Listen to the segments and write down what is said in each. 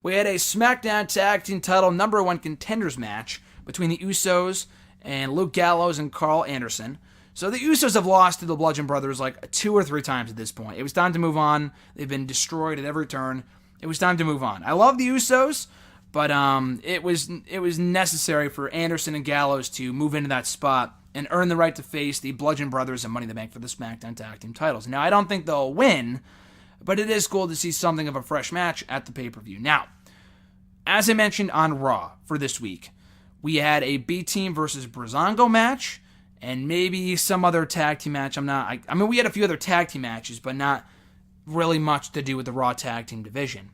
we had a SmackDown Tag Team Title number 1 contenders match between the Usos and Luke Gallows and Carl Anderson. So the Usos have lost to the Bludgeon Brothers like 2 or 3 times at this point. It was time to move on. They've been destroyed at every turn. It was time to move on. I love the Usos, but it was necessary for Anderson and Gallows to move into that spot and earn the right to face the Bludgeon Brothers and Money in the Bank for the SmackDown Tag Team titles. Now, I don't think they'll win, but it is cool to see something of a fresh match at the pay-per-view. Now, as I mentioned on Raw for this week, we had a B-Team versus Breezango match, and maybe some other tag team match. I mean, we had a few other tag team matches, but not really much to do with the Raw tag team division.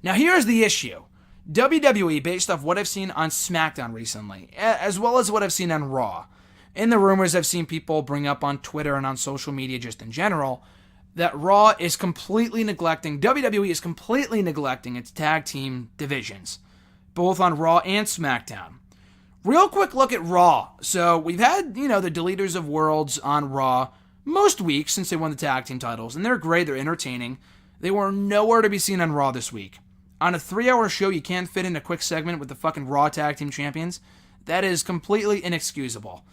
Now, here's the issue. WWE, based off what I've seen on SmackDown recently, as well as what I've seen on Raw, and the rumors I've seen people bring up on Twitter and on social media just in general, that Raw is completely neglecting, WWE is completely neglecting its tag team divisions, both on Raw and SmackDown. Real quick look at Raw. So we've had, the Deleters of Worlds on Raw most weeks since they won the tag team titles, and they're great, they're entertaining. They were nowhere to be seen on Raw this week. On a 3-hour show, you can't fit in a quick segment with the fucking Raw tag team champions. That is completely inexcusable.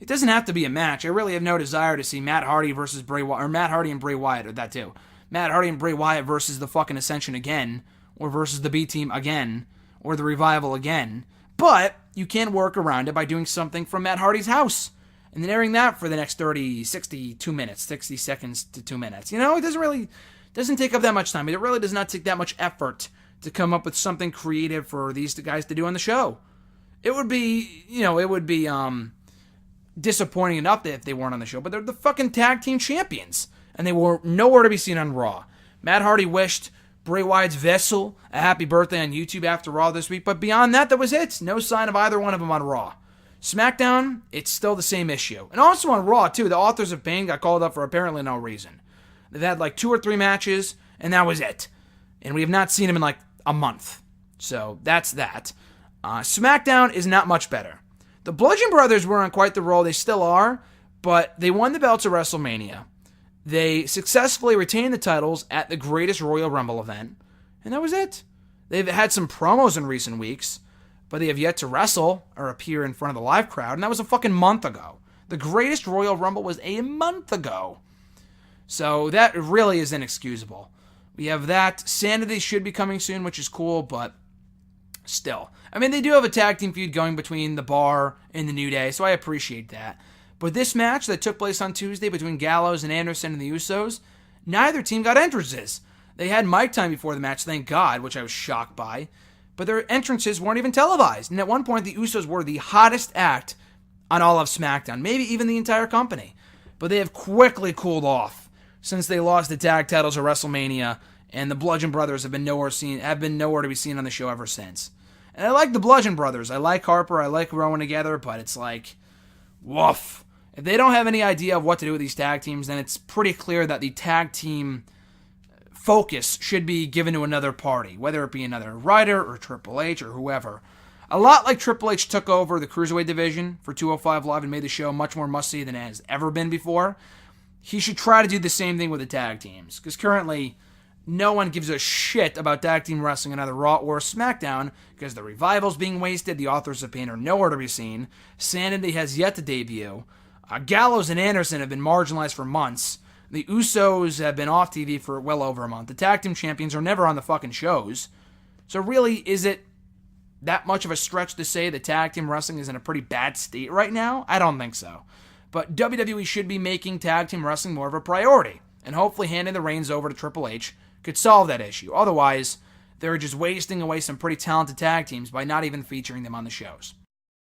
It doesn't have to be a match. I really have no desire to see Matt Hardy versus Bray Wyatt, or Matt Hardy and Bray Wyatt, or that too. Matt Hardy and Bray Wyatt versus the fucking Ascension again, or versus the B-Team again, or the Revival again. But you can work around it by doing something from Matt Hardy's house, and then airing that for the next 60 seconds to 2 minutes. It doesn't take up that much time. It really does not take that much effort to come up with something creative for these guys to do on the show. It would be, disappointing enough if they weren't on the show, but they're the fucking tag team champions, and they were nowhere to be seen on Raw. Matt Hardy wished Bray Wyatt's Vessel a happy birthday on YouTube after Raw this week, but beyond that was it. No sign of either one of them on Raw. SmackDown, it's still the same issue. And also on Raw, too, the Authors of Pain got called up for apparently no reason. They've had like 2 or 3 matches, and that was it. And we have not seen them in like a month. So that's that. SmackDown is not much better. The Bludgeon Brothers were on quite the roll. They still are, but they won the belts at WrestleMania. They successfully retained the titles at the greatest Royal Rumble event, and that was it. They've had some promos in recent weeks, but they have yet to wrestle or appear in front of the live crowd, and that was a fucking month ago. The greatest Royal Rumble was a month ago. So that really is inexcusable. We have that. Sanity should be coming soon, which is cool, but still. I mean, they do have a tag team feud going between The Bar and The New Day, so I appreciate that. But this match that took place on Tuesday between Gallows and Anderson and the Usos, neither team got entrances. They had mic time before the match, thank God, which I was shocked by. But their entrances weren't even televised. And at one point, the Usos were the hottest act on all of SmackDown, maybe even the entire company. But they have quickly cooled off since they lost the tag titles at WrestleMania, and the Bludgeon Brothers have been nowhere to be seen on the show ever since. And I like the Bludgeon Brothers. I like Harper. I like Rowan together, but it's like, woof. If they don't have any idea of what to do with these tag teams, then it's pretty clear that the tag team focus should be given to another party, whether it be another writer or Triple H or whoever. A lot like Triple H took over the Cruiserweight division for 205 Live and made the show much more must-see than it has ever been before. He should try to do the same thing with the tag teams, because currently no one gives a shit about tag team wrestling on either Raw or SmackDown, because the Revival's being wasted, the Authors of Pain are nowhere to be seen, Sanity has yet to debut, Gallows and Anderson have been marginalized for months, the Usos have been off TV for well over a month, the tag team champions are never on the fucking shows, so really, is it that much of a stretch to say that tag team wrestling is in a pretty bad state right now? I don't think so. But WWE should be making tag team wrestling more of a priority, and hopefully handing the reins over to Triple H could solve that issue. Otherwise, they're just wasting away some pretty talented tag teams by not even featuring them on the shows.